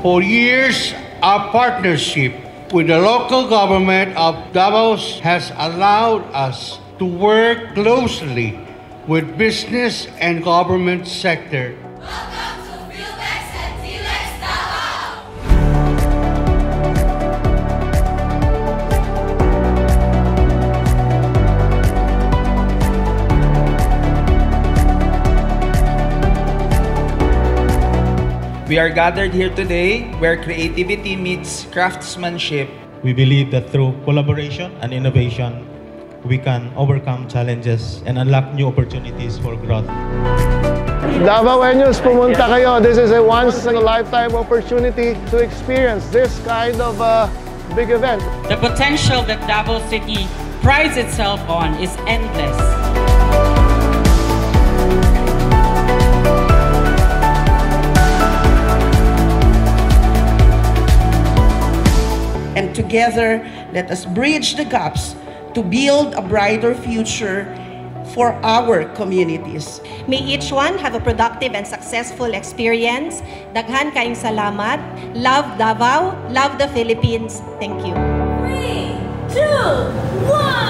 For years, our partnership with the local government of Davao has allowed us to work closely with business and government sector. Welcome to Philbex and Telex Davao! We are gathered here today where creativity meets craftsmanship. We believe that through collaboration and innovation, we can overcome challenges and unlock new opportunities for growth. Davaoenos, pumunta kayo. This is a once-in-a-lifetime opportunity to experience this kind of big event. The potential that Davao City prides itself on is endless. And together, let us bridge the gaps to build a brighter future for our communities. May each one have a productive and successful experience. Daghan kayong salamat. Love Davao, love the Philippines. Thank you. 3, 2, 1!